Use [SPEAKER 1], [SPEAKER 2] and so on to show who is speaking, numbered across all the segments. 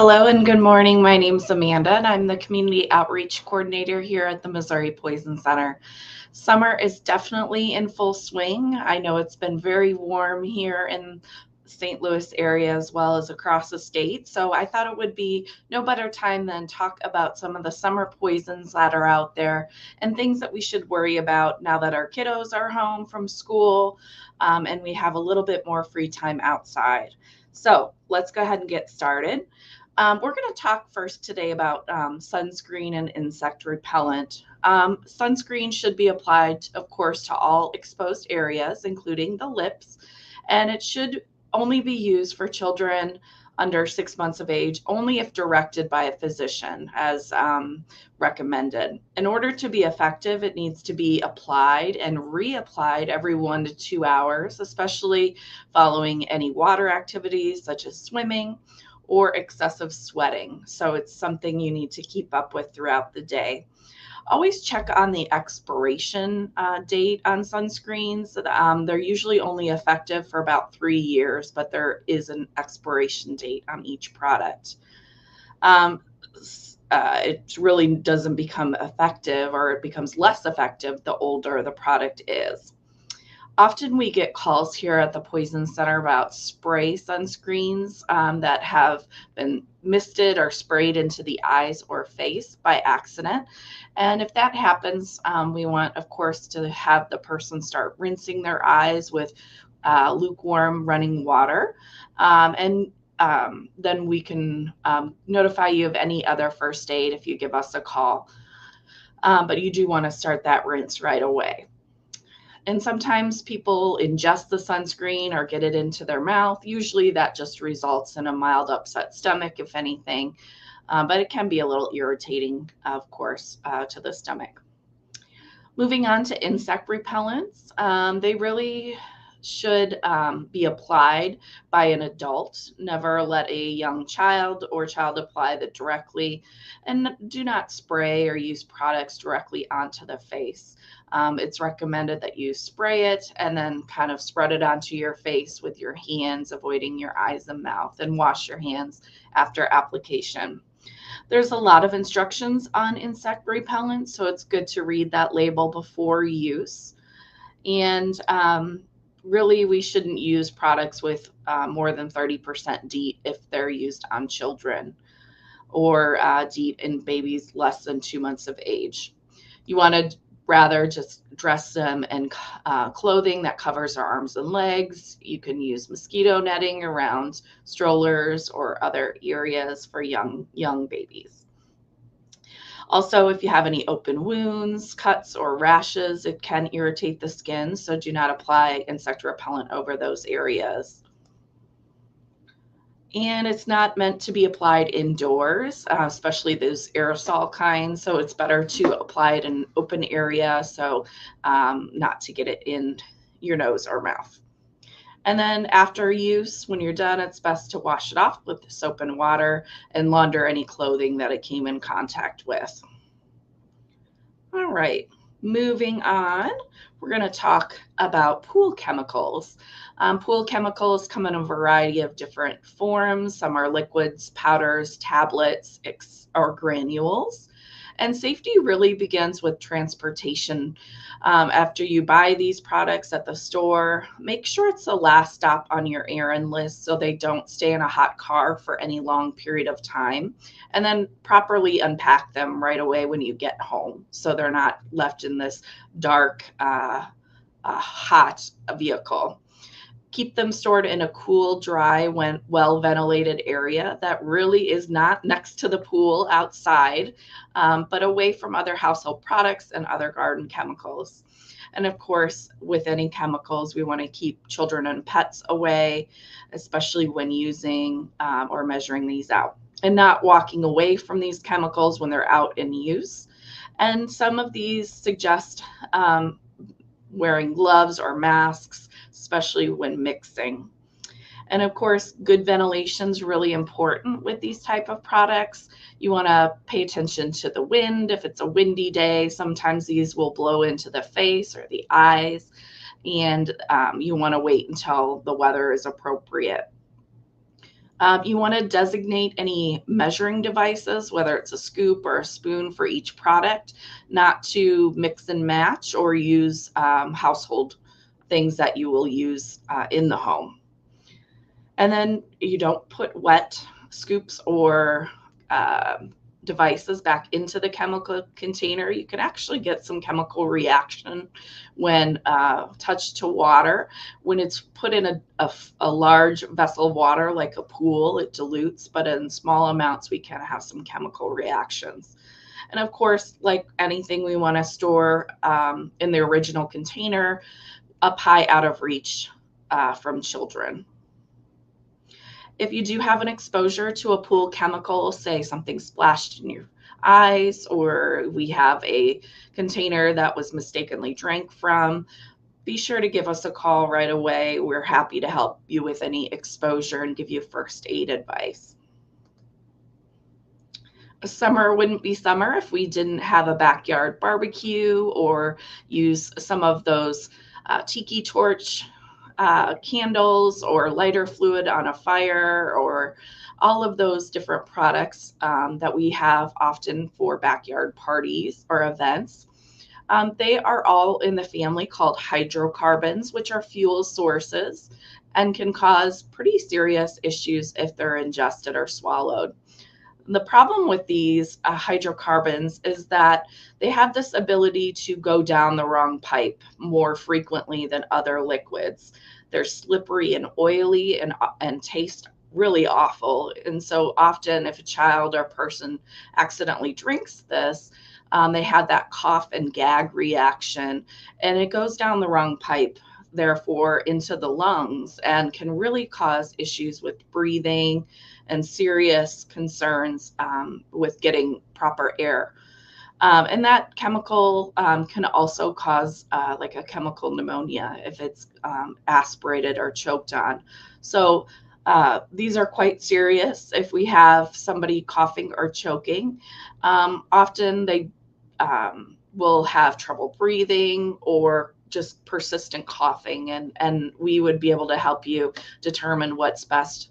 [SPEAKER 1] Hello and good morning. My name's Amanda, and I'm the Community Outreach Coordinator here at the Missouri Poison Center. Summer is definitely in full swing. I know it's been very warm here in St. Louis area as well as across the state. So I thought it would be no better time than talk about some of the summer poisons that are out there and things that we should worry about now that our kiddos are home from school and we have a little bit more free time outside. So let's go ahead and get started. We're going to talk first today about sunscreen and insect repellent. Sunscreen should be applied, of course, to all exposed areas, including the lips, and it should only be used for children under 6 months of age, only if directed by a physician as recommended. In order to be effective, it needs to be applied and reapplied every 1 to 2 hours, especially following any water activities such as swimming or excessive sweating. So it's something you need to keep up with throughout the day. Always check on the expiration date on sunscreens. They're usually only effective for about 3 years, but there is an expiration date on each product. It really doesn't become effective, or it becomes less effective the older the product is. Often we get calls here at the Poison Center about spray sunscreens that have been misted or sprayed into the eyes or face by accident. And if that happens, we want, of course, to have the person start rinsing their eyes with lukewarm running water. Then we can notify you of any other first aid if you give us a call. But you do want to start that rinse right away. And sometimes people ingest the sunscreen or get it into their mouth. Usually that just results in a mild upset stomach, if anything, but it can be a little irritating, of course, to the stomach. Moving on to insect repellents, they really should be applied by an adult. Never let a young child apply that directly, and do not spray or use products directly onto the face. It's recommended that you spray it and then kind of spread it onto your face with your hands, avoiding your eyes and mouth, and wash your hands after application. There's a lot of instructions on insect repellent, so it's good to read that label before use. And really, we shouldn't use products with more than 30% DEET if they're used on children, or DEET in babies less than 2 months of age. You want to rather just dress them in clothing that covers their arms and legs. You can use mosquito netting around strollers or other areas for young babies. Also, if you have any open wounds, cuts, or rashes, it can irritate the skin, so do not apply insect repellent over those areas. And it's not meant to be applied indoors, especially those aerosol kinds. So it's better to apply it in an open area, so not to get it in your nose or mouth. And then after use, when you're done, it's best to wash it off with soap and water and launder any clothing that it came in contact with. All right, moving on, we're going to talk about pool chemicals. Pool chemicals come in a variety of different forms. Some are liquids, powders, tablets, or granules. And safety really begins with transportation. After you buy these products at the store, make sure it's the last stop on your errand list so they don't stay in a hot car for any long period of time. And then properly unpack them right away when you get home so they're not left in this dark, hot vehicle. Keep them stored in a cool, dry, well-ventilated area that really is not next to the pool outside, but away from other household products and other garden chemicals. And of course, with any chemicals, we want to keep children and pets away, especially when using or measuring these out, and not walking away from these chemicals when they're out in use. And some of these suggest wearing gloves or masks, especially when mixing. And of course, good ventilation is really important with these type of products. You want to pay attention to the wind. If it's a windy day, sometimes these will blow into the face or the eyes, and you want to wait until the weather is appropriate. You want to designate any measuring devices, whether it's a scoop or a spoon for each product, not to mix and match or use household things that you will use in the home. And then you don't put wet scoops or devices back into the chemical container. You can actually get some chemical reaction when touched to water. When it's put in a large vessel of water, like a pool, it dilutes, but in small amounts, we can have some chemical reactions. And of course, like anything, we want to store in the original container up high out of reach from children. If you do have an exposure to a pool chemical, say something splashed in your eyes, or we have a container that was mistakenly drank from, be sure to give us a call right away. We're happy to help you with any exposure and give you first aid advice. Summer wouldn't be summer if we didn't have a backyard barbecue or use some of those tiki torch candles or lighter fluid on a fire, or all of those different products that we have often for backyard parties or events. They are all in the family called hydrocarbons, which are fuel sources and can cause pretty serious issues if they're ingested or swallowed. The problem with these hydrocarbons is that they have this ability to go down the wrong pipe more frequently than other liquids. They're slippery and oily and taste really awful. And so often, if a child or person accidentally drinks this, they have that cough and gag reaction, and it goes down the wrong pipe, therefore into the lungs, and can really cause issues with breathing and serious concerns with getting proper air. And that chemical can also cause like a chemical pneumonia if it's aspirated or choked on. So these are quite serious. If we have somebody coughing or choking, often they will have trouble breathing or just persistent coughing, and we would be able to help you determine what's best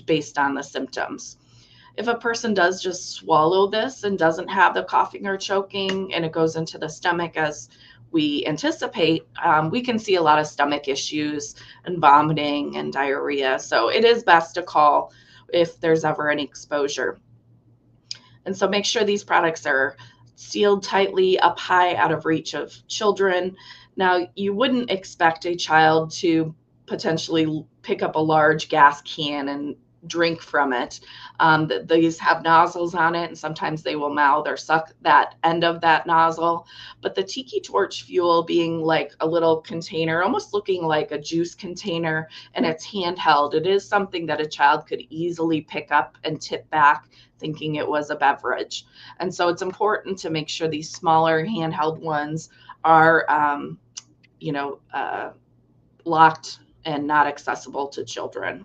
[SPEAKER 1] based on the symptoms. If a person does just swallow this and doesn't have the coughing or choking and it goes into the stomach as we anticipate, we can see a lot of stomach issues and vomiting and diarrhea. So it is best to call if there's ever any exposure. And so make sure these products are sealed tightly up high out of reach of children. Now, you wouldn't expect a child to potentially pick up a large gas can and drink from it. These have nozzles on it, and sometimes they will mouth or suck that end of that nozzle. But the tiki torch fuel, being like a little container, almost looking like a juice container, and it's handheld, it is something that a child could easily pick up and tip back thinking it was a beverage. And so it's important to make sure these smaller handheld ones are, locked and not accessible to children.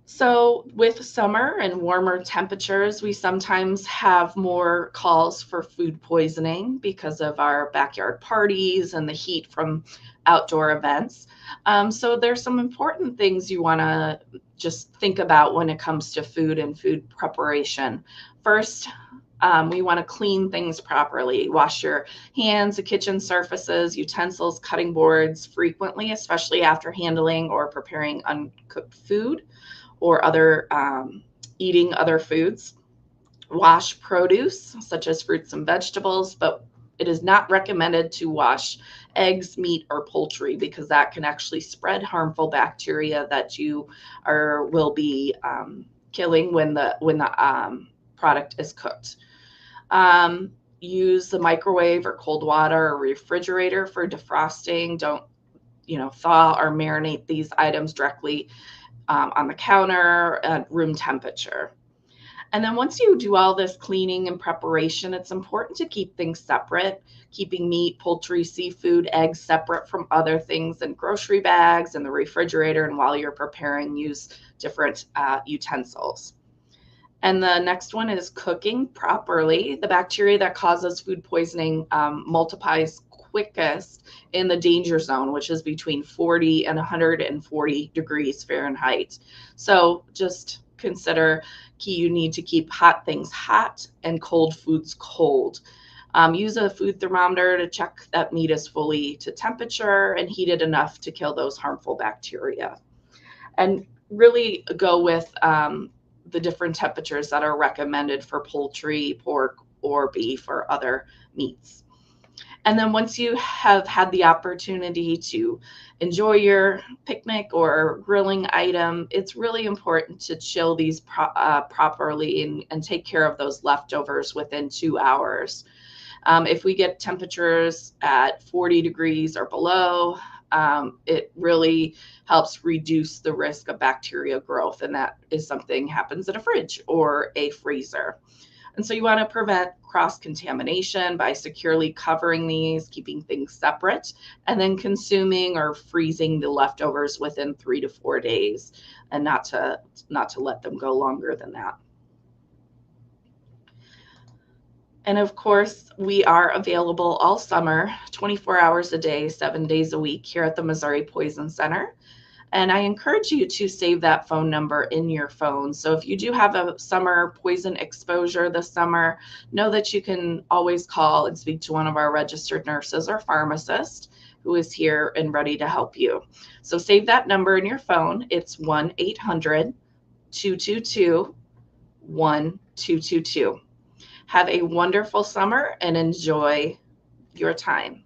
[SPEAKER 1] So with summer and warmer temperatures, we sometimes have more calls for food poisoning because of our backyard parties and the heat from outdoor events. So there's some important things you want to just think about when it comes to food and food preparation. First, we want to clean things properly. Wash your hands, the kitchen surfaces, utensils, cutting boards frequently, especially after handling or preparing uncooked food or other eating other foods. Wash produce such as fruits and vegetables, but it is not recommended to wash eggs, meat, or poultry because that can actually spread harmful bacteria that you will be killing when the product is cooked. Use the microwave or cold water or refrigerator for defrosting. Don't thaw or marinate these items directly on the counter at room temperature. And then once you do all this cleaning and preparation, it's important to keep things separate, keeping meat, poultry, seafood, eggs separate from other things in grocery bags and the refrigerator. And while you're preparing, use different utensils. And the next one is cooking properly. The bacteria that causes food poisoning multiplies quickest in the danger zone, which is between 40 and 140 degrees Fahrenheit. So just consider you need to keep hot things hot and cold foods cold. Use a food thermometer to check that meat is fully to temperature and heated enough to kill those harmful bacteria. And really go with the different temperatures that are recommended for poultry, pork, or beef, or other meats. And then once you have had the opportunity to enjoy your picnic or grilling item, it's really important to chill these properly and take care of those leftovers within 2 hours. If we get temperatures at 40 degrees or below, it really helps reduce the risk of bacteria growth. And that is something happens in a fridge or a freezer. And so you want to prevent cross-contamination by securely covering these, keeping things separate, and then consuming or freezing the leftovers within 3 to 4 days, and not to let them go longer than that. And of course, we are available all summer, 24 hours a day, 7 days a week here at the Missouri Poison Center. And I encourage you to save that phone number in your phone. So if you do have a summer poison exposure this summer, know that you can always call and speak to one of our registered nurses or pharmacist who is here and ready to help you. So save that number in your phone. It's 1-800-222-1222. Have a wonderful summer and enjoy your time.